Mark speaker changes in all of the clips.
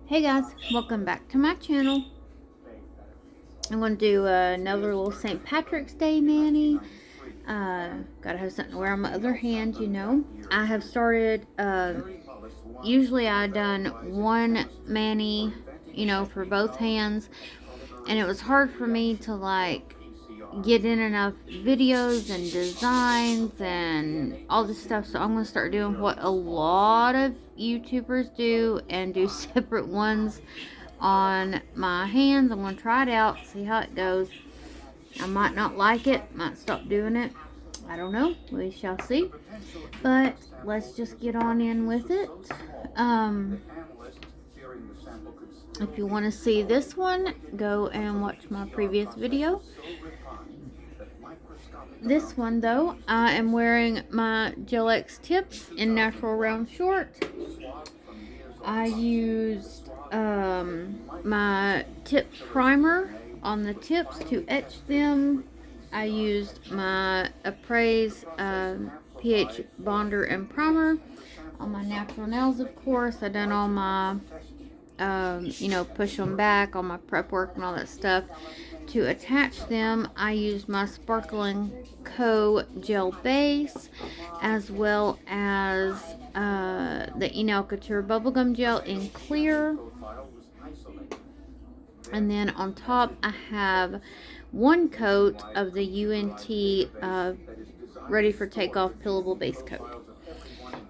Speaker 1: Hey guys, welcome back to my channel. I'm going to do another little St. Patrick's Day mani. Gotta have something to wear on my other hand, you know. I have started, usually I've done one mani, you know, for both hands. And it was hard for me to like get in enough videos and designs and all this stuff, so I'm going to start doing what a lot of YouTubers do and do separate ones on my hands. I'm going to try it out, see how it goes. I might not like it, might stop doing it, I don't know, we shall see. But let's just get on in with it. If you want to see this one, go and watch my previous video. This one though, I am wearing my Gel X tips in natural round short. I used my tip primer on the tips to etch them. I used my Appraise pH bonder and primer on my natural nails, of course. I done all my you know, push them back, all my prep work and all that stuff. To attach them, I used my Sparkling Co. gel base, as well as the Enel Couture bubblegum gel in clear. And then on top, I have one coat of the UNT Ready for Takeoff Pillable Base Coat.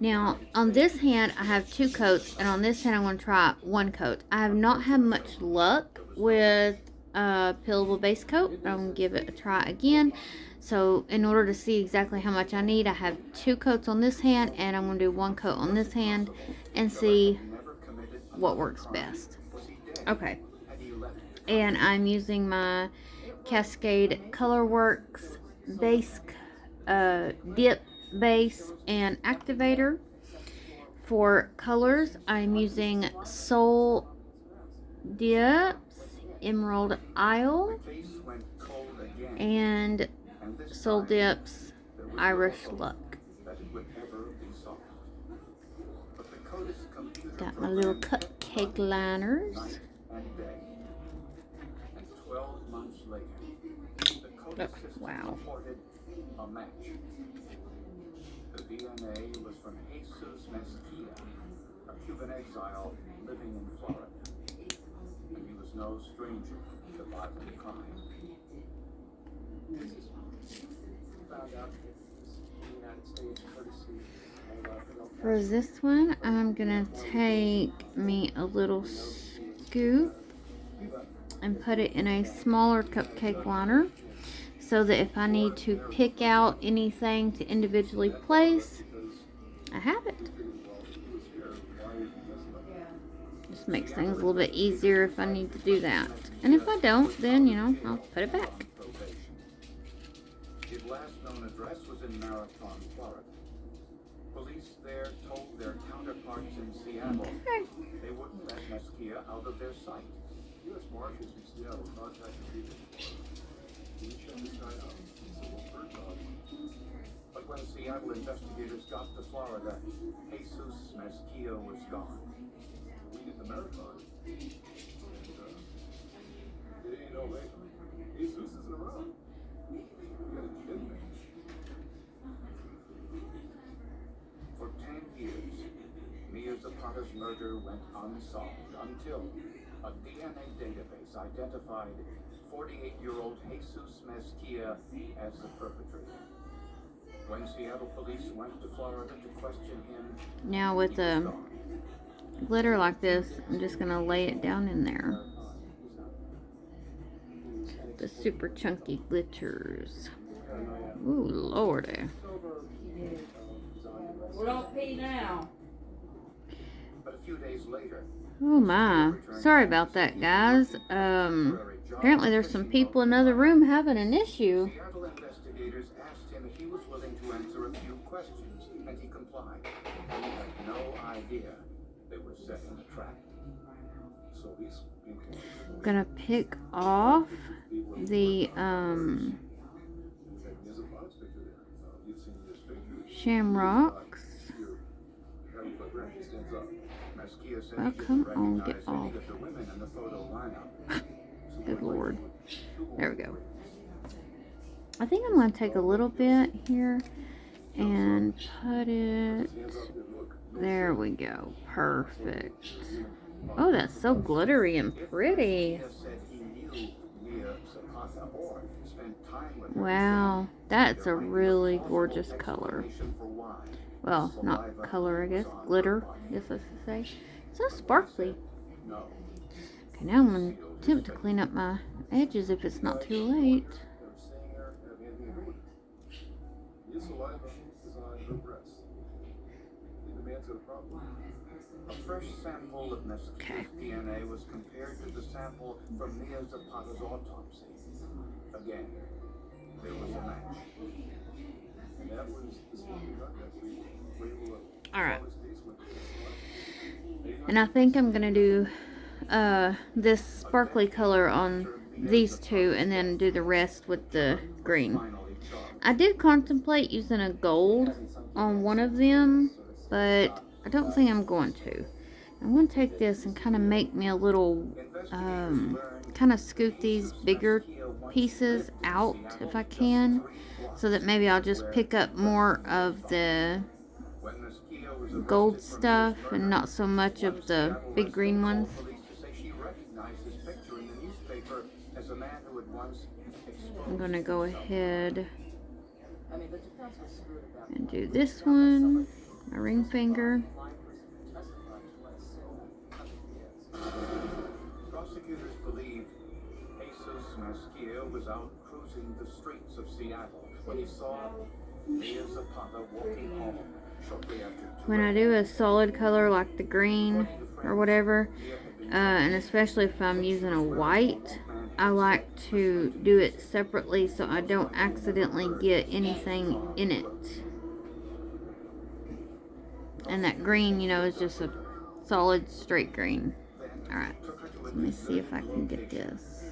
Speaker 1: Now, on this hand, I have two coats, and on this hand, I'm going to try one coat. I have not had much luck with pillable base coat, but I'm going to give it a try again. So, in order to see exactly how much I need, I have two coats on this hand, and I'm going to do one coat on this hand and see what works best. Okay. And I'm using my Cascade Colorworks base dip base and activator. For colors, I'm using Soul Dips Emerald Isle and Soul Dips Irish Luck. Got my little cupcake liners. Oh, wow.
Speaker 2: The DNA was from Jesus Mesquia, a Cuban exile living in Florida, and he was no stranger to violent crime.
Speaker 1: For this one, I'm gonna take me a little scoop and put it in a smaller cupcake liner, so that if I need to pick out anything to individually place, I have it. Just makes things a little bit easier if I need to do that. And if I don't, then, you know, I'll put it back.
Speaker 2: His last known address was in Marathon, Florida. Police there told their counterparts in Seattle they wouldn't let Mesquia out of their sight. U.S. Marshals in Seattle contacted people. Can you check this guy out? So we'll search on him. But when Seattle investigators got to Florida, Jesus Mesquia was gone. We did the marathon. And, you know, wait, Jesus isn't around. You gotta be kidding me. For 10 years, Mia Zapata's murder went unsolved until a DNA database identified 48-year-old Jesus Mesquia as the perpetrator. When Seattle police went to Florida to question him,
Speaker 1: now with a glitter like this, I'm just gonna lay it down in there. The super chunky glitters. Ooh, lordy.
Speaker 3: We don't pee now.
Speaker 2: but a few days later,
Speaker 1: Oh my. Sorry about that, guys. Apparently there's some people in another room having an issue.
Speaker 2: Seattle investigators asked him if he was willing to answer a few questions, and he complied. He had no idea they were setting a trap. So he's
Speaker 1: Gonna pick off the shamrocks. Oh, come on, get off. Good Lord. There we go. I think I'm going to take a little bit here and put it... There we go. Perfect. Oh, that's so glittery and pretty. Wow, that's a really gorgeous color. Well, not color, I guess. Glitter, I guess I should say. So sparkly. Okay, now I'm going to attempt to clean up my edges if it's not too late.
Speaker 2: A fresh sample of Mesquite's DNA was compared to the sample from Mia Zapata's autopsy. Again, there was a match. And that was the smoking gun that we were able to...
Speaker 1: Alright. And I think I'm going to do this sparkly color on these two and then do the rest with the green. I did contemplate using a gold on one of them, but I don't think I'm going to. I'm going to take this and kind of make me a little, kind of scoot these bigger pieces out if I can, so that maybe I'll just pick up more of the gold stuff and not so much of the big green ones. I'm going to go ahead and do this one, my ring finger.
Speaker 2: Prosecutors believe Jesus Mesquia was out cruising the streets of Seattle when he saw Mia Zapata walking home shortly after 2
Speaker 1: When I do a solid color like the green or whatever, and especially if I'm using a white, I like to do it separately so I don't accidentally get anything in it. And that green, you know, is just a solid straight green. Alright, let me see if I can get this.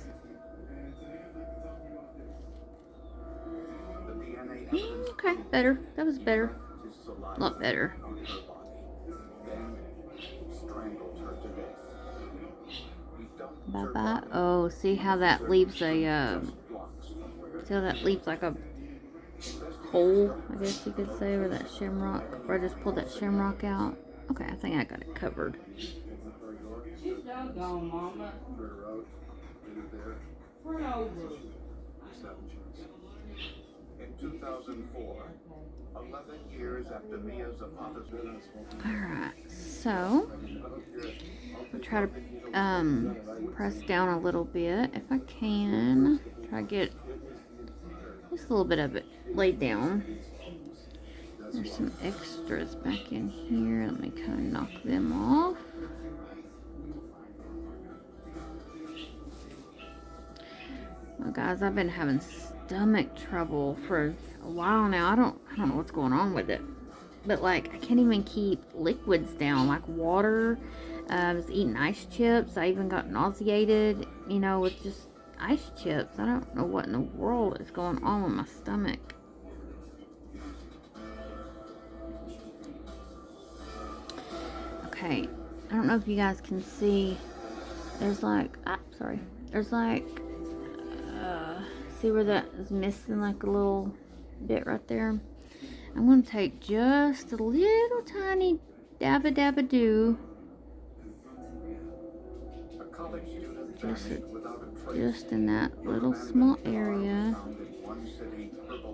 Speaker 1: Okay, better. That was better. A lot better. Bye-bye. Oh, see how that leaves a, see how that leaves like a hole, I guess you could say, where that shamrock, or I just pulled that shamrock out. Okay, I think I got it covered.
Speaker 3: She's doggone, Mama. Turn over.
Speaker 2: In 2004, 11 years after Mia Zapata's...
Speaker 1: Alright, so I'll try to press down a little bit if I can. Try to get just a little bit of it laid down. There's some extras back in here. Let me kind of knock them off. Well, guys, I've been having stomach trouble for a while now. I don't know what's going on with it. But, like, I can't even keep liquids down, like water. I was eating ice chips. I even got nauseated, you know, with just ice chips. I don't know what in the world is going on with my stomach. Okay, I don't know if you guys can see. There's like, there's like, see where that is missing like a little bit right there? I'm going to take just a little tiny dabba-dabba-doo. Just in that little small area.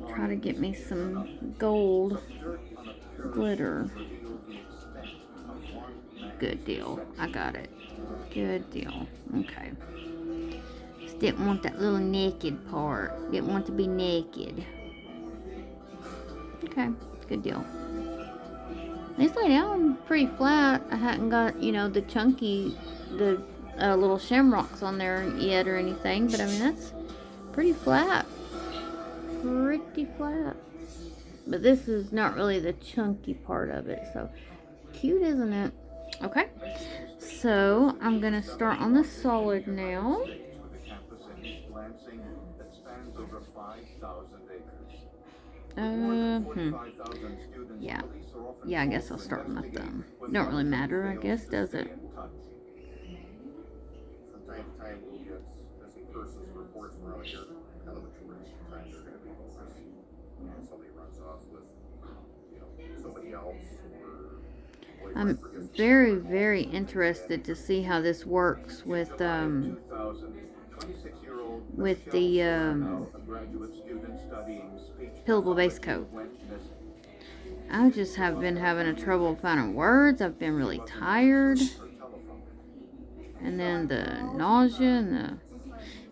Speaker 1: Try to get me some gold glitter. Good deal. I got it. Good deal. Okay. Just didn't want that little naked part. Didn't want to be naked. Okay. Good deal. These lay down pretty flat. I hadn't got, you know, the chunky, the little shamrocks on there yet or anything. But, I mean, that's pretty flat. Pretty flat. But this is not really the chunky part of it. So, cute, isn't it? Okay. So, I'm going to start on the solid now. Yeah. Yeah, I guess I'll start with my thumb. Don't really matter, I guess, does it?
Speaker 2: From time to time, we'll get missing persons reports around here. Kind of a tourist time they're going to be homeless. Somebody runs off with, somebody else, or
Speaker 1: I'm very, very interested to see how this works with the pillable base coat. I just have been having a trouble finding words. I've been really tired. And then the nausea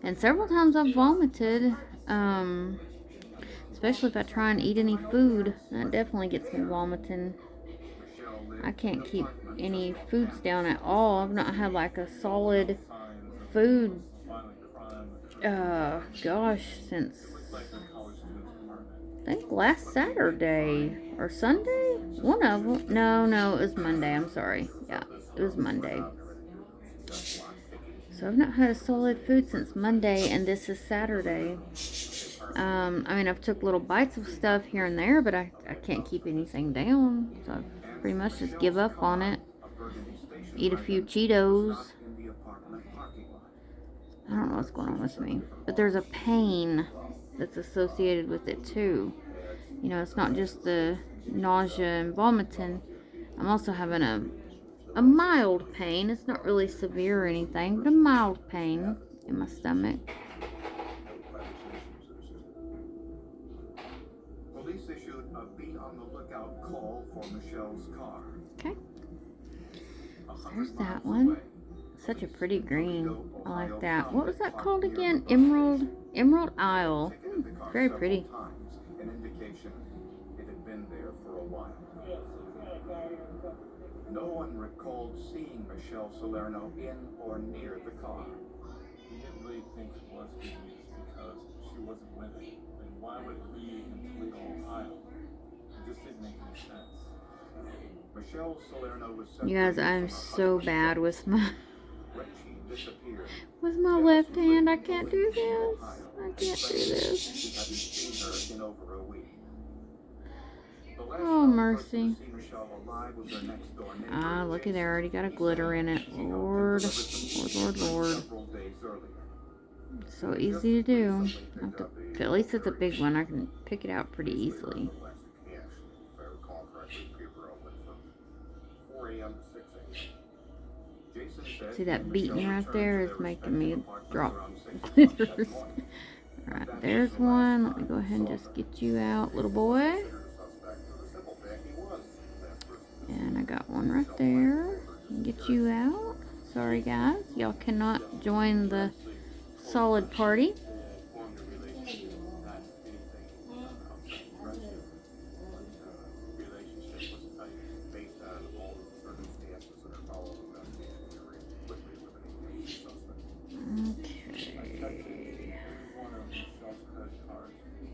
Speaker 1: and several times I've vomited. Especially if I try and eat any food. That definitely gets me vomiting. I can't keep any foods down at all. I've not had like a solid food, gosh, since I think last Saturday or Sunday. One of them. No, it was Monday. I'm sorry. Yeah, it was Monday. So I've not had a solid food since Monday, and this is Saturday. I mean, I've took little bites of stuff here and there, but I can't keep anything down. So I pretty much just give up on it. Eat a few Cheetos. I don't know what's going on with me. But there's a pain that's associated with it too. It's not just the nausea and vomiting. I'm also having a mild pain. It's not really severe or anything, but a mild pain in my stomach.
Speaker 2: Police issued a be on the lookout call for Michelle's car.
Speaker 1: Okay. There's that one. Such a pretty green. I like that. What was that called again? Emerald Isle. Very pretty.
Speaker 2: An indication it had been there for a while. No one recalled seeing Michelle Salerno in or near the car.
Speaker 3: He didn't really think it was good news because she wasn't with him. And why would it be in Toledo, Ohio? It just didn't make any sense.
Speaker 2: Michelle Salerno was
Speaker 1: You guys, I'm so bad with my left hand. I can't do this. I can't do this. Oh, mercy. Ah, looky there. Already got a glitter in it. Lord. Lord. So easy to do. At least it's a big one. I can pick it out pretty easily. See that beating right there is making me drop glitters. Alright, there's one. Let me go ahead and just get you out, little boy. And I got one right there. Get you out. Sorry guys, y'all cannot join the solid party.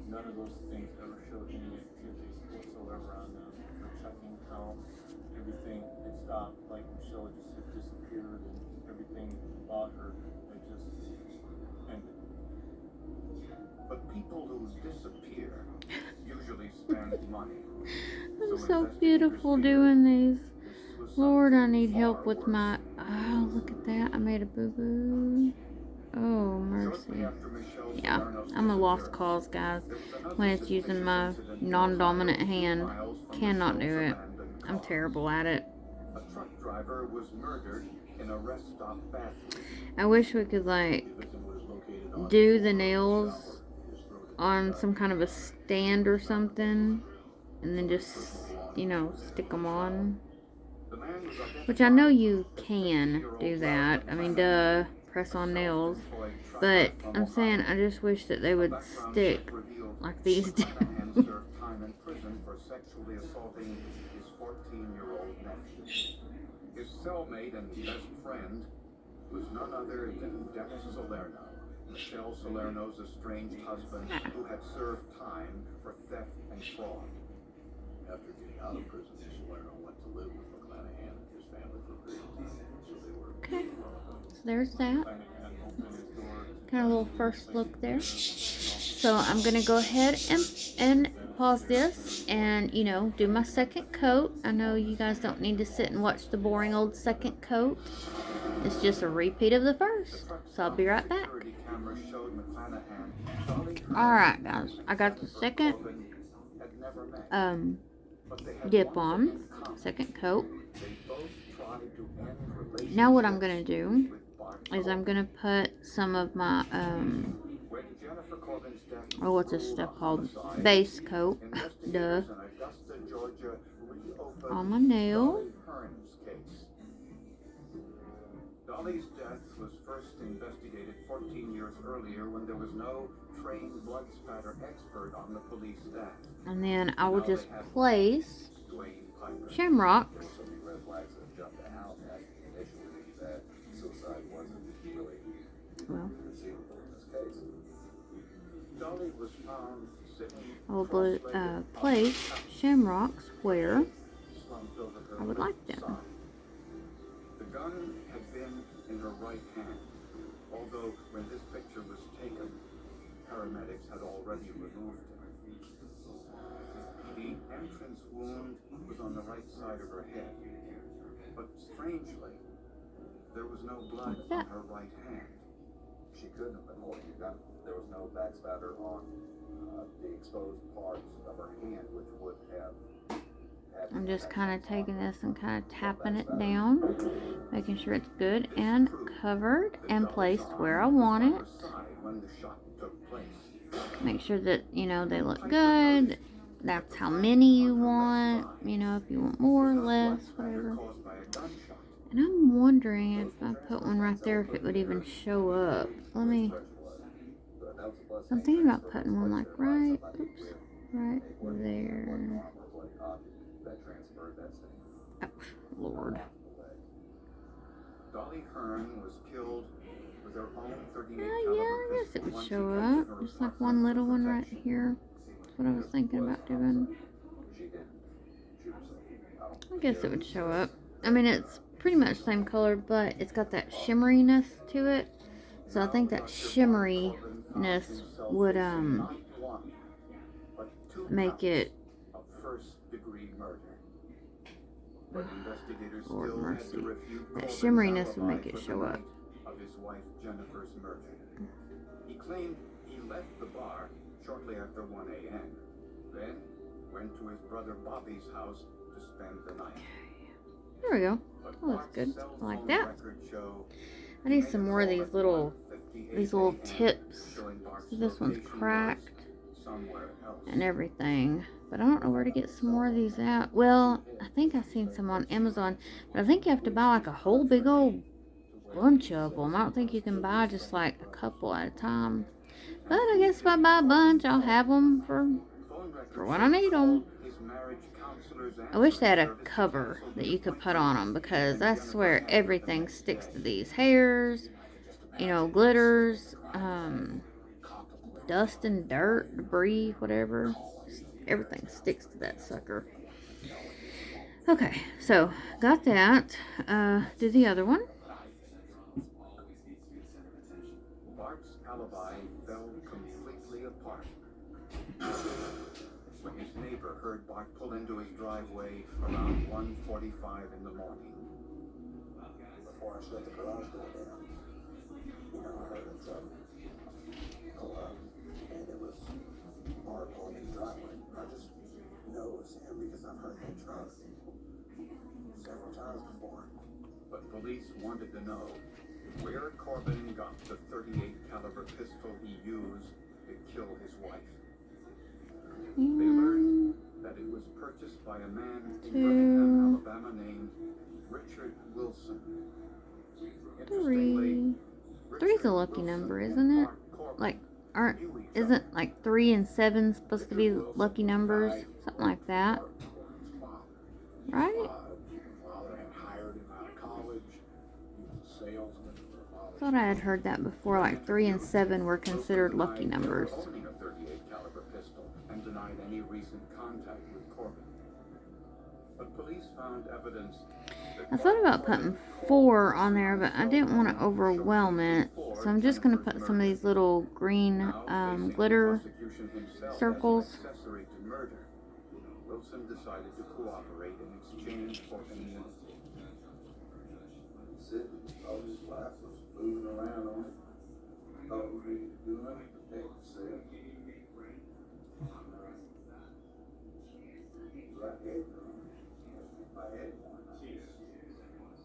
Speaker 3: None of those things ever showed any activity whatsoever on them. For checking how everything had stopped, like Michelle just had disappeared and everything about her had just ended.
Speaker 2: But people who disappear usually spend money.
Speaker 1: I'm so beautiful doing these. Lord, I need help with my... Oh, look at that. I made a boo-boo. Oh, mercy. Yeah, I'm a lost cause, guys. When it's using my non-dominant hand, cannot do it. I'm terrible at it.
Speaker 2: A truck driver was murdered in a rest stop bathroom.
Speaker 1: I wish we could, like, do the nails on some kind of a stand or something, and then just, stick them on. Which I know you can do that. I mean, duh. Press on nails, but I'm saying I just wish that they would stick like these do.
Speaker 2: His cellmate and best friend was none other than Dennis Salerno, Michelle Salerno's estranged husband who had served time for theft and fraud. After getting out of prison, Salerno went to live with McClanahan and his family for a period of time, so they were
Speaker 1: okay. There's that. Kind of a little first look there. So I'm going to go ahead and pause this and, do my second coat. I know you guys don't need to sit and watch the boring old second coat. It's just a repeat of the first. So I'll be right back. Alright, guys. I got the second dip on. Second coat. Now what I'm going to do is I'm going to put some of my, what's this stuff called? Base coat. Duh. On my nail.
Speaker 2: Dolly's death was first investigated 14 years earlier when there was no trained blood spatter expert on the police staff.
Speaker 1: And then I will just place shamrocks. Well,
Speaker 2: Dolly was found sitting
Speaker 1: I will place shamrocks where I would like them.
Speaker 2: The gun had been in her right hand, although when this picture was taken, paramedics had already removed it. The entrance wound was on the right side of her head, but strangely, there was no blood on her right hand.
Speaker 4: She couldn't have been holding a gun. There was no backspatter on the exposed parts of her hand, which would have.
Speaker 1: I'm just kind of taking this and kind of tapping it down, making sure it's good and covered and placed where I want it. Make sure that, they look good. That's how many you want, if you want more, less, whatever. And I'm wondering if I put one right there, if it would even show up. I'm thinking about putting one like right there. Oh, Lord.
Speaker 2: Dolly Hearn was killed with her own 38
Speaker 1: Yeah, I guess it would show up. Just like one little one right here. That's what I was thinking about doing. I guess it would show up. I mean, it's pretty much the same color, but it's got that shimmeriness to it. So I think that shimmeriness would make it. Lord mercy. That shimmeriness would make it show up.
Speaker 2: Of his wife Jennifer's murder. He claimed he left the bar shortly after 1 a.m. Then went to his brother Bobby's house to spend the night.
Speaker 1: There we go. Oh, that's good. I like that. I need some more of these little tips. See, this one's cracked and everything. But I don't know where to get some more of these out. Well, I think I've seen some on Amazon. But I think you have to buy like a whole big old bunch of them. I don't think you can buy just like a couple at a time. But I guess if I buy a bunch, I'll have them for when I need them. I wish they had a cover that you could put on them, because I swear everything sticks to these. Hairs, glitters, dust and dirt, debris, whatever. Everything sticks to that sucker. Okay, so got that. Do the other one.
Speaker 2: Bart's alibi fell completely apart when his neighbor heard Bart pull into his driveway around 1:45 in the morning.
Speaker 4: Before I shut the garage door down, I heard a truck pull up, and it was Bart pulling in the driveway. I just know it's him because I've heard that truck several times before.
Speaker 2: But police wanted to know where Corbin got the .38 caliber pistol he used to kill his wife. They learned that it was purchased by a man in Birmingham, Alabama named Richard Wilson. Interestingly,
Speaker 1: Three's a lucky number, isn't it? Like, isn't like 3 and 7 supposed to be lucky numbers? Something like that. Right? Thought I had heard that before, like 3 and 7 were considered lucky numbers.
Speaker 2: Owning a .38 caliber pistol and denied any recent contact with Corbin. But police found evidence
Speaker 1: I thought about putting 4 on there, but I didn't want to overwhelm it. So I'm just going to put some of these little green glitter circles.
Speaker 2: Wilson decided to cooperate in exchange for immunity.
Speaker 4: Sitting, all his life was moving around on it. Thought we were doing it, protect himself. Like that, I had one.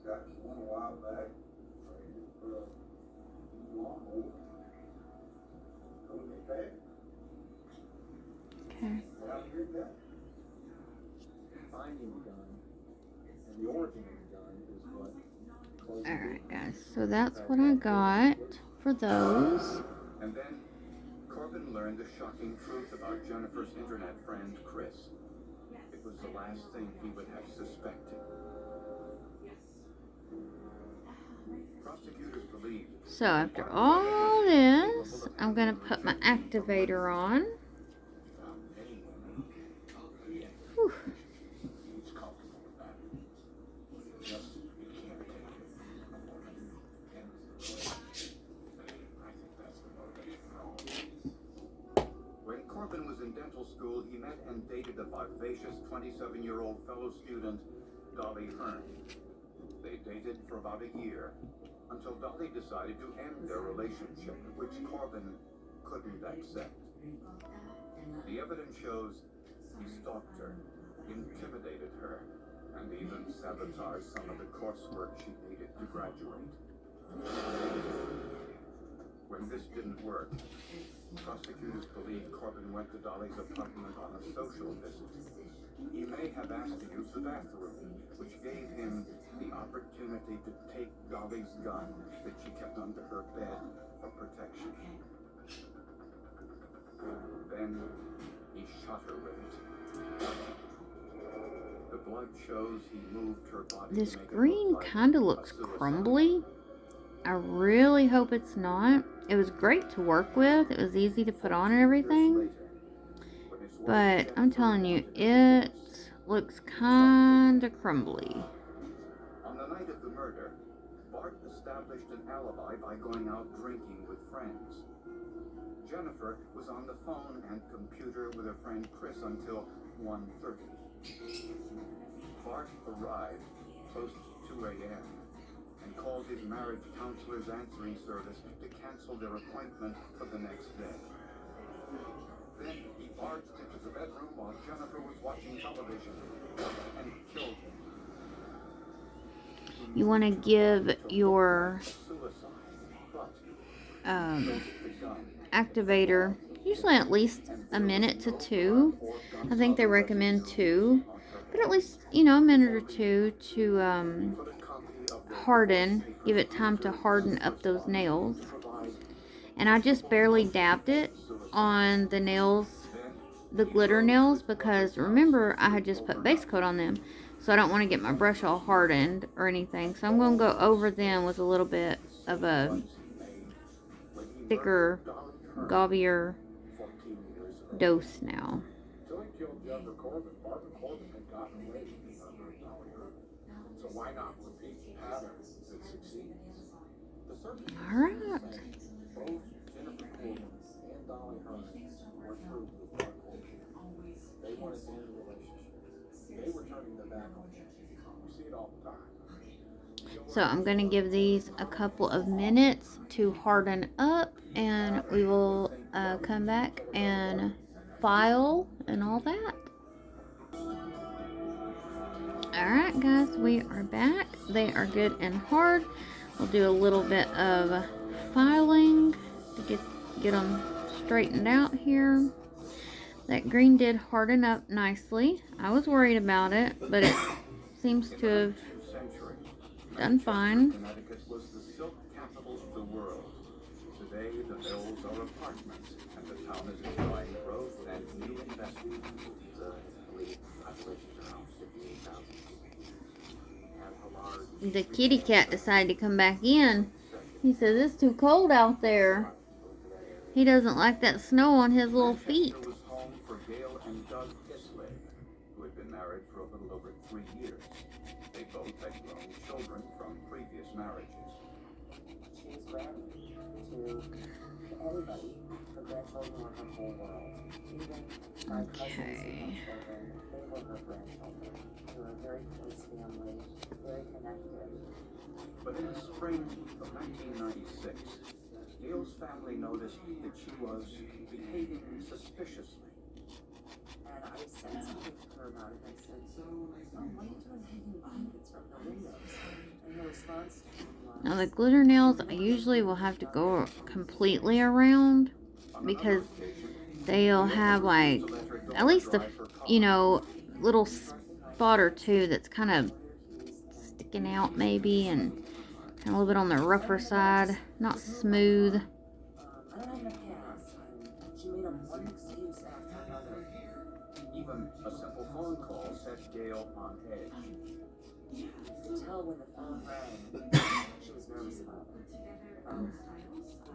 Speaker 4: Got one a while back. For a lawnmower. Told me back.
Speaker 1: Okay.
Speaker 4: Out here, got
Speaker 3: Finding the gun and the origin of the gun is what closes the
Speaker 1: Alright, guys. So that's what I got for those.
Speaker 2: And then Corbin learned the shocking truth about Jennifer's internet friend, Chris. It was the last thing he would have suspected. Prosecutors believe.
Speaker 1: So after all this, I'm going to put my activator on. Whew.
Speaker 2: He's comfortable with that. Just he can't take it. I think that's the motivation for all this. When Corbin was in dental school, he met and dated a vivacious 27-year-old fellow student, Dolly Hearn. They dated for about a year, until Dolly decided to end their relationship, which Corbin couldn't accept. The evidence shows he stalked her, intimidated her, and even sabotaged some of the coursework she needed to graduate. When this didn't work, prosecutors believe Corbin went to Dolly's apartment on a social visit. He may have asked to use the bathroom, which gave him the opportunity to take Dolly's gun that she kept under her bed for protection. Then he shot her with it. The blood shows he moved her body.
Speaker 1: This
Speaker 2: to make it
Speaker 1: green
Speaker 2: look like
Speaker 1: kind of
Speaker 2: a
Speaker 1: looks
Speaker 2: suicide.
Speaker 1: crumbly. I really hope it's not. It was great to work with. It was easy to put on and everything. But I'm telling you, it looks kind of crumbly.
Speaker 2: On the night of the murder, Bart established an alibi by going out drinking with friends. Jennifer was on the phone and computer with her friend Chris until 1:30. Bart arrived close to 2 a.m. and called his marriage counselor's answering service to cancel their appointment for the next day. Then he barged into the bedroom while Jennifer was watching television and killed him.
Speaker 1: You want to give your
Speaker 2: Suicide, but
Speaker 1: um,
Speaker 2: the gun.
Speaker 1: activator usually at least a minute to 2. I think they recommend 2, but at least, you know, a minute or 2 to harden. Give it time to harden up those nails. And I just barely dabbed it on the nails, the glitter nails, because remember I had just put base coat on them, so I don't want to get my brush all hardened or anything. So I'm going to go over them with a little bit of a thicker, gauvier dose now.
Speaker 3: Until he killed Jennifer Corbin, Marvin Corbin had gotten away with being under Dolly Hearn. So why not repeat the pattern that succeeds? The search
Speaker 1: All right.
Speaker 3: both Jennifer Corbin and Dolly Hearn were through with Bart Corbin. They wanted to end the relationship. They were turning their back on him. We see it all the time.
Speaker 1: So I'm going to give these a couple of minutes to harden up, and we will come back and file and all that. Alright guys, we are back. They are good and hard. We'll do a little bit of filing to get them straightened out here. That green did harden up nicely. I was worried about it, but it seems to have done fine.
Speaker 2: Connecticut was the silk capital of the world. Today, the hills are apartments, and the town is enjoying growth and new investment. I believe population is around 58,000. Have a large
Speaker 1: The kitty cat decided to come back in. He says it's too cold out there. He doesn't like that snow on his little feet.
Speaker 2: was home for Gail and Doug Isley, who had been married for a little over 3 years. They both had grown
Speaker 5: She's granny to anybody. Her grandchildren were her whole world. Even my cousins and
Speaker 1: Okay.
Speaker 5: their children, they were her grandchildren. They were a very close family, very connected.
Speaker 2: But in the spring of 1996, Gail's family noticed that she was behaving suspiciously.
Speaker 5: And I said something to her about it. I said, "Oh, what are you doing hanging blankets from the windows?" And her response to me was,
Speaker 1: Now the glitter nails, I usually will have to go completely around because they'll have like at least a, you know, little spot or two that's kind of sticking out maybe, and kind of a little bit on the rougher side, not smooth.
Speaker 5: I don't have enough gas. And she made up one excuse after another.
Speaker 2: Even a simple phone call set Gail on edge.
Speaker 5: You could tell when the phone rang, she was nervous about it.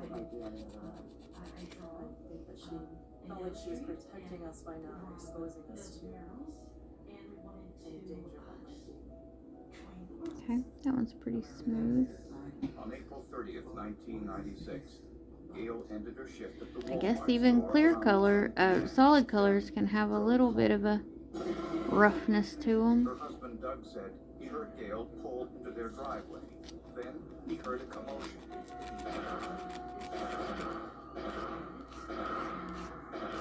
Speaker 5: It might be on the other end. I think that she felt like she was protecting us by not exposing us to any danger that might be.
Speaker 1: Okay, that one's pretty smooth.
Speaker 2: On April 30th, 1996, Gail ended her shift at the
Speaker 1: I guess
Speaker 2: Walmart
Speaker 1: even
Speaker 2: store
Speaker 1: clear
Speaker 2: around
Speaker 1: color, solid colors can have a little bit of a roughness to them.
Speaker 2: Her husband Doug said he heard Gail pull into their driveway. Then he heard a commotion.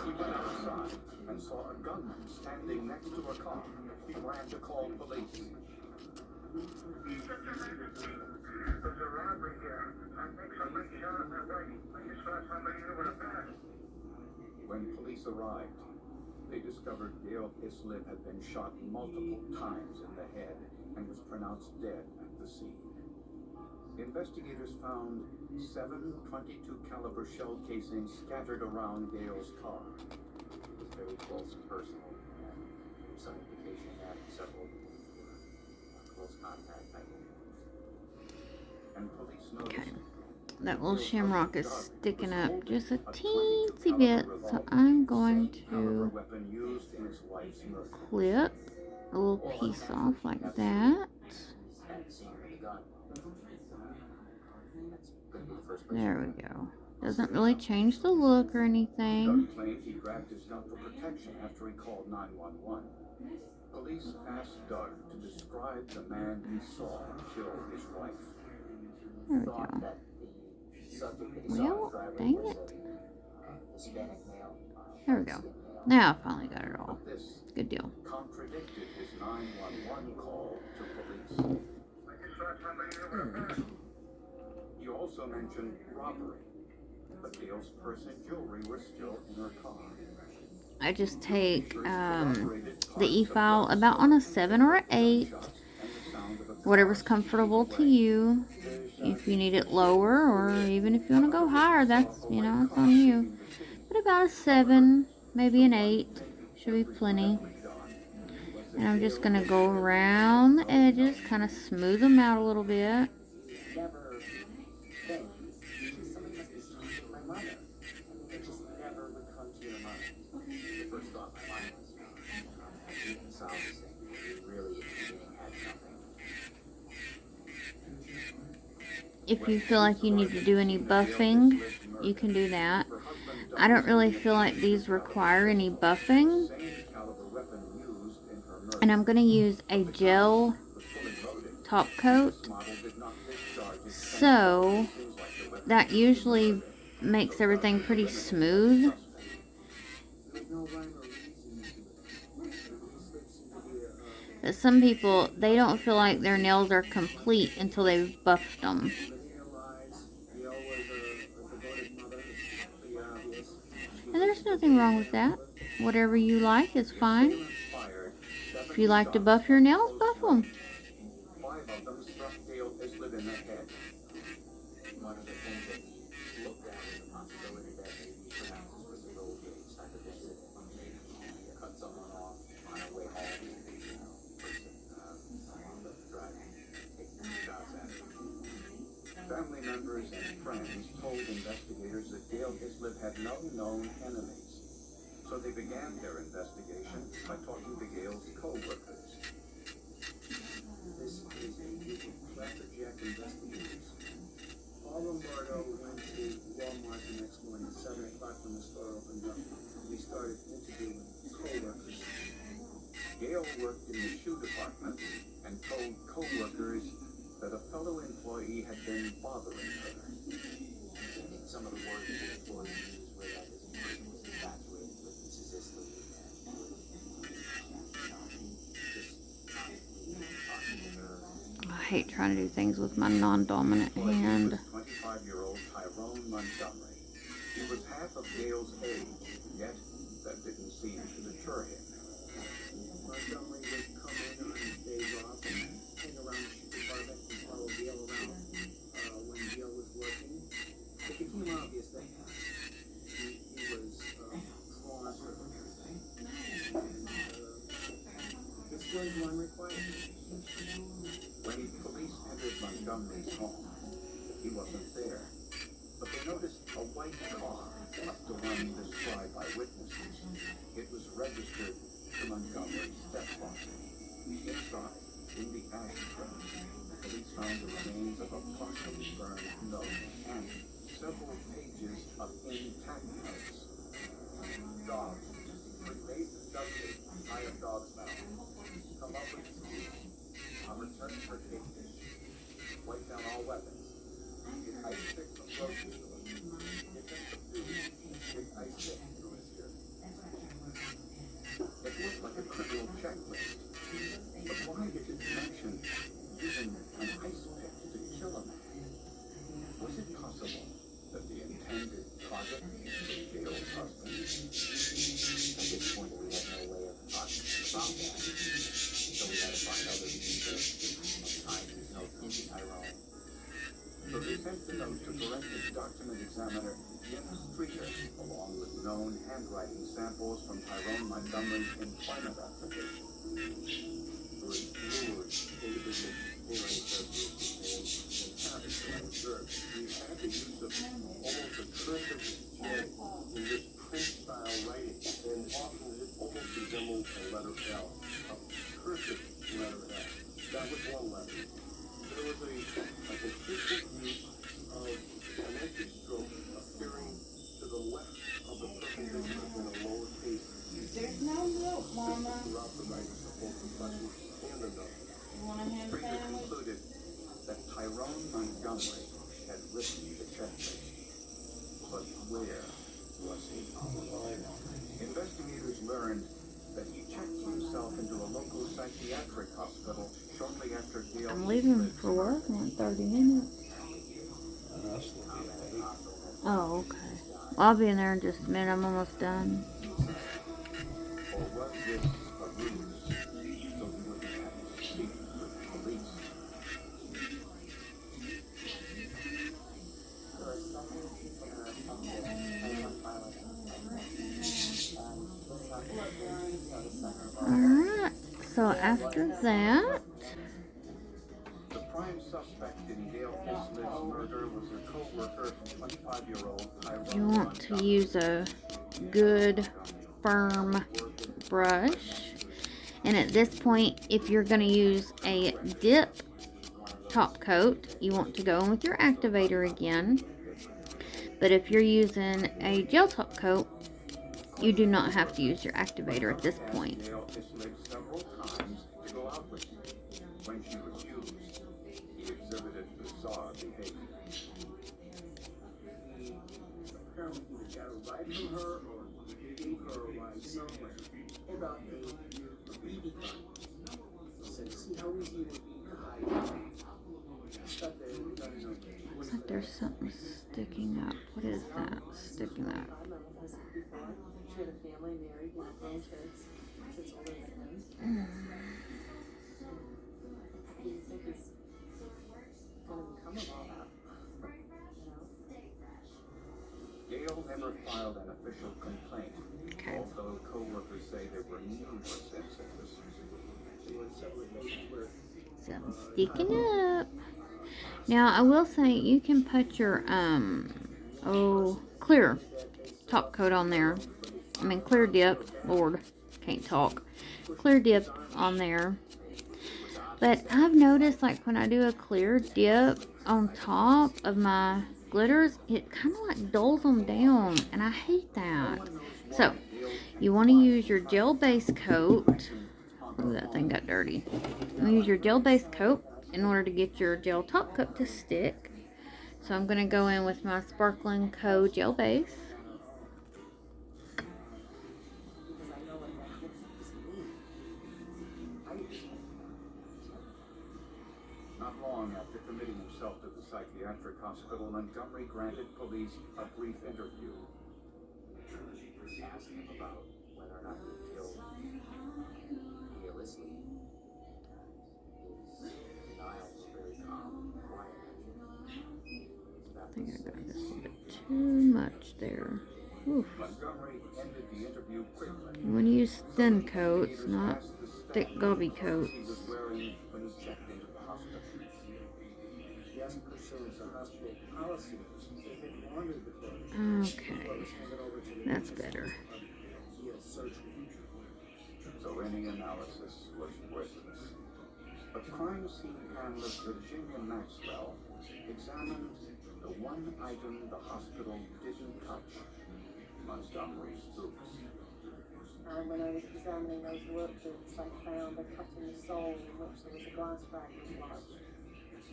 Speaker 2: He went outside and saw a gunman standing next to a car. He ran to call police.
Speaker 6: There's a robbery here. I think somebody shot at my wife. I just saw somebody with a bat.
Speaker 2: When police arrived, they discovered Gail Hislop had been shot multiple times in the head and was pronounced dead at the scene. Investigators found 7 .22 caliber shell casings scattered around Gail's car.
Speaker 4: It was very close and personal, and there was some indication that several close contact, I believe.
Speaker 2: And police noticed
Speaker 1: That little shamrock is sticking up just a teensy bit, so I'm going to
Speaker 2: weapon used in his wife's murder.
Speaker 1: clip a little piece off like that.
Speaker 4: Hadn't seen her with a gun. That's going to be the first person.
Speaker 1: There we go. Doesn't really change the look or anything.
Speaker 2: Doug claimed he grabbed his gun for protection after he called 911. Police asked Doug to describe the man he saw kill his wife.
Speaker 1: There we
Speaker 4: Thought
Speaker 1: go.
Speaker 4: that the subject that he saw in
Speaker 1: Well,
Speaker 4: the driveway
Speaker 1: dang
Speaker 4: was
Speaker 1: it.
Speaker 4: a Hispanic male.
Speaker 1: There we go. Now I finally got it all.
Speaker 2: This
Speaker 1: Good deal.
Speaker 2: contradicted his 911 call to police.
Speaker 6: I just saw somebody with a bat.
Speaker 2: He also mentioned robbery, but Gail's purse and jewelry were still in her car.
Speaker 1: I just take the e-file about on a 7 or an 8, whatever's comfortable to you. If you need it lower, or even if you want to go higher, that's, you know, it's on you. But about a 7, maybe an 8 should be plenty. And I'm just going to go around the edges, kind of smooth them out a little bit.
Speaker 5: Never think, somebody must be stalking my mother. I mean, it just never would come to your mind.
Speaker 4: The first thought in my mind was, even sounds saying, you really, at the beginning, had something.
Speaker 1: If you feel like you need to do any buffing, you can do that. I don't really feel like these require any buffing. And I'm going to use a gel top coat. So that usually makes everything pretty smooth. But some people, they don't feel like their nails are complete until they've buffed them. And there's nothing wrong with that. Whatever you like is fine. If you like to buff your nails, buff them.
Speaker 2: 5 of them struck Gail Hislop in the head.
Speaker 4: One of the things that we looked at was the possibility that maybe perhaps this was a road rage type of incident. Maybe you cut someone off on a way home, you know, person driving, taking shots at her.
Speaker 2: Family members and friends told investigators that Gail Hislop had no known enemies. So they began their investigation by talking to Gail's co-workers.
Speaker 4: This is a group of crackerjack investigators. Ricardo went to Walmart the next morning, 7 o'clock when the store opened up. We started interviewing co-workers.
Speaker 2: Gail worked in the shoe department and told co-workers that a fellow employee had been bothering her.
Speaker 4: Some of the words the employees used were that this person was infatuated with Mrs. Isley and
Speaker 1: I hate trying to do things with my non-dominant hand.
Speaker 2: 25-year-old Tyrone Montgomery. He was half of Gail's age, yet that didn't seem to deter him.
Speaker 4: Montgomery would come in on his days off and hang around the shoe department and follow Gail around when Gail was working. It became obvious that he was drawn to her. This was one requirement.
Speaker 2: When police entered Montgomery's home, he wasn't there. But they noticed a white car, up to one described by witnesses. It was registered to Montgomery's stepfather. Inside, in the ashtray, police found the remains of a partially burned note and several pages of intact notes. Dogs. With base and justice, I have dogs now. Come up with the I'll return for cake dish. Wipe down all weapons. Get ice pick from grocery store. Get them some food. Get ice pick through his ear. It looked like a criminal checklist. But why did it mention using an ice pick to kill a man? Was it possible that the intended target was Gail's husband?
Speaker 4: At this point, we had no way of talking about that. So we had to find other means of tying these notes into Tyrone.
Speaker 2: So they sent the note to forensic document examiner Jim Streeter, along with known handwriting samples from Tyrone Montgomery's employment application.
Speaker 3: For his fluid, David McCoy says and character observed. He had the use of almost a cursive jet in this print-style writing, and often it almost resembled a letter L, a cursive letter L. That was one letter. There was a consistent use of an empty stroke appearing to the left of the perpendicular in a lowercase.
Speaker 7: There's no milk, Mama.
Speaker 3: Throughout the writing of both the button and the note.
Speaker 7: You want a ham
Speaker 2: Streeter
Speaker 7: sandwich?
Speaker 2: concluded that Tyrone Montgomery had written the checklist. But where was he? Investigators learned that he checked himself into a local psychiatric hospital shortly after Gail.
Speaker 1: I'm leaving for work in 30 minutes. Oh, okay. Well, I'll be in there in just a minute. I'm almost done.
Speaker 2: Or was this a ruse so he wouldn't have to speak with police?
Speaker 5: There were so many people that are affected by one violence.
Speaker 1: Alright, so after that,
Speaker 2: The prime suspect in Gail Isley's murder was her co-worker, 25-year-old Tyrone.
Speaker 1: you want to use a good, firm brush. And at this point, if you're going to use a dip top coat, you want to go in with your activator again. But if you're using a gel top coat, you do not have to use your activator at this point.
Speaker 2: Gail Isley several times to go out with him. When she refused, he exhibited bizarre behavior.
Speaker 4: Apparently either got a ride from her or gave her a ride somewhere. Pulled out a BB gun. Said, see how easy it would be to hide. Stuck there and got in her.
Speaker 1: Looks like there's something sticking up. What is that sticking up?
Speaker 5: I remember this before. She had a family, married, you know, grown kids older than him. Do you think he's gonna become of all that? You know?
Speaker 2: Gail never filed an official complaint,
Speaker 1: Okay.
Speaker 2: although co-workers say there were numerous incidents.
Speaker 4: She went several days where
Speaker 1: Something sticking up. Now, I will say you can put your, clear top coat on there. I mean, clear dip. Lord, can't talk. Clear dip on there. But I've noticed, like, when I do a clear dip on top of my glitters, it kind of like dulls them down, and I hate that. So, you want to use your gel base coat. Ooh, that thing got dirty. You want to use your gel base coat in order to get your gel top coat to stick. So I'm going to go in with my Sparkling Co. gel base.
Speaker 5: Because I know what that gives me.
Speaker 2: Not long after committing himself to the psychiatric hospital, Montgomery granted police a brief interview.
Speaker 4: Asked him about whether or not he killed realistically. His denial was very calm and quiet.
Speaker 1: I think I got just a little bit too much there. Oof.
Speaker 2: Montgomery ended the interview quickly.
Speaker 1: You want to use thin coats, not thick gobby coats.
Speaker 2: He was wearing when he checked into the hospital.
Speaker 4: Yes, pursuant to hospital policy, if it wanted the clothes,
Speaker 1: Okay,
Speaker 4: was handed over to the
Speaker 1: that's better.
Speaker 4: via surgery.
Speaker 2: So any analysis was worthless. But crime scene handler Virginia Maxwell examined the one item the hospital didn't touch: Montgomery's boots.
Speaker 5: And when I was examining those work boots, I found a cut in the sole in which there was a glass fragment lodged.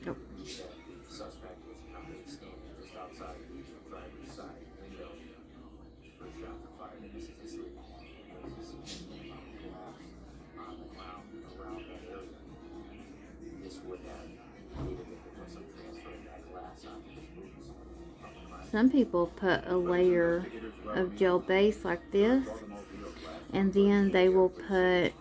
Speaker 1: Nope.
Speaker 4: The suspect was found standing just outside the driver's side window. First shots were fired innocently. There was glass on the ground around that area. This would have needed if there was some transfer of that glass onto his boots.
Speaker 1: Some people put a layer of gel base like this, and then they will put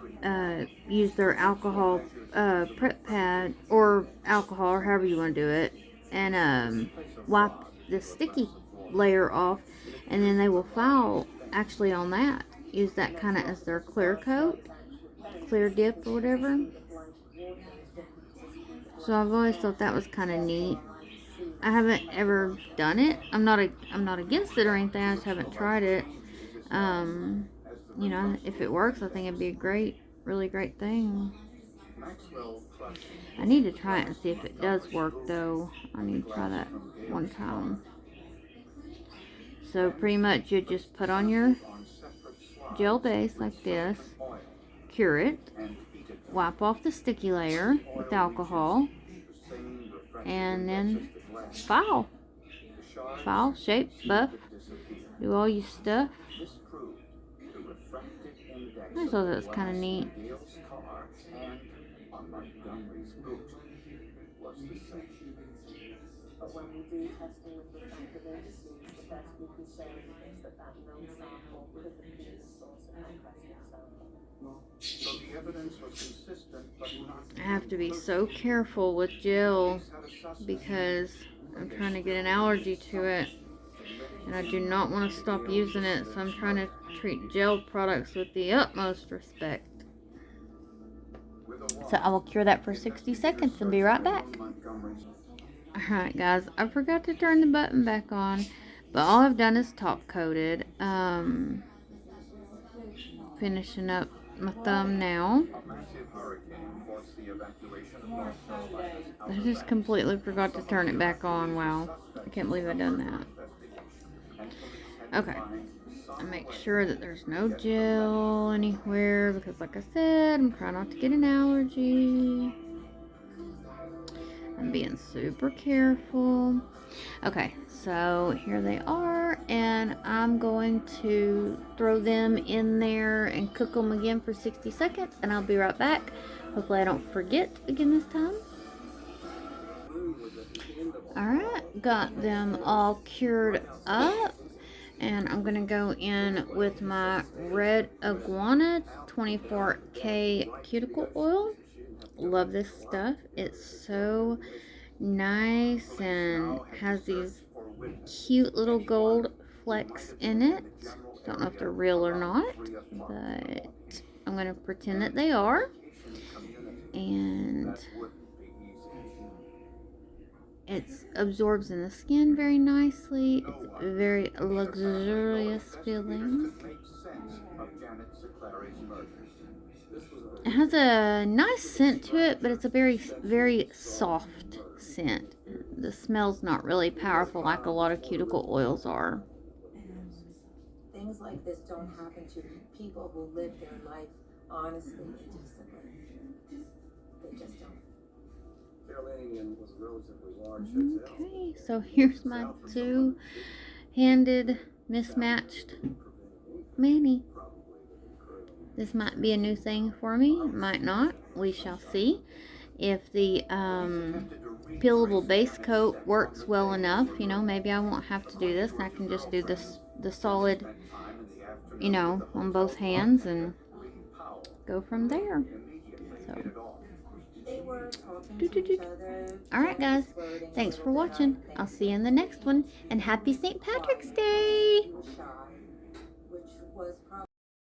Speaker 1: use their alcohol prep pad or alcohol or however you want to do it, and wipe the sticky layer off, and then they will file actually on that. Use that kind of as their clear coat, clear dip or whatever. So I've always thought that was kind of neat. I haven't ever done it. I'm not against it or anything. I just haven't tried it. You know, if it works, I think it'd be a great, really great thing. I need to try it and see if it does work, though. I need to try that one time. So pretty much you just put on your gel base like this, cure it, wipe off the sticky layer with alcohol, and then file, shape, buff, do all your stuff. I thought that was kind of neat.
Speaker 5: But when we do testing with refractive indices, the best we can say is that known sample could have been the source of that sample.
Speaker 2: So the evidence was consistent, but not.
Speaker 1: I have to be so careful with gel because I'm trying to get an allergy to it, and I do not want to stop using it, so I'm trying to treat gel products with the utmost respect. So I will cure that for 60 seconds and be right back. Alright guys, I forgot to turn the button back on, but all I've done is top coated. Finishing up my thumb now. I just completely forgot to turn it back on. Wow, I can't believe I've done that. Okay, I make sure that there's no gel anywhere because like I said, I'm trying not to get an allergy. I'm being super careful. Okay, so here they are, and I'm going to throw them in there and cook them again for 60 seconds, and I'll be right back. Hopefully I don't forget again this time. Alright, got them all cured up, and I'm going to go in with my Red Iguana 24K cuticle oil. Love this stuff. It's so nice and has these cute little gold flecks in it. Don't know if they're real or not, but I'm going to pretend that they are. And it absorbs in the skin very nicely. It's very luxurious feeling. It has a nice scent to it, but it's a very, very soft scent. the smell's not really powerful like a lot of cuticle oils are.
Speaker 5: Things like this don't happen to people who live their life honestly and decently. They just don't.
Speaker 4: Carolinian was a relatively large hotel.
Speaker 1: Okay, so here's my two-handed mismatched mani. This might be a new thing for me, might not. We shall see. If the peelable base coat works well enough, you know, maybe I won't have to do this. I can just do this, the solid, you know, on both hands and go from there. So,
Speaker 5: They were talking to each other.
Speaker 1: alright guys, thanks for watching. I'll see you in the next one, and happy St. Patrick's Day!
Speaker 5: He was shy, which was probably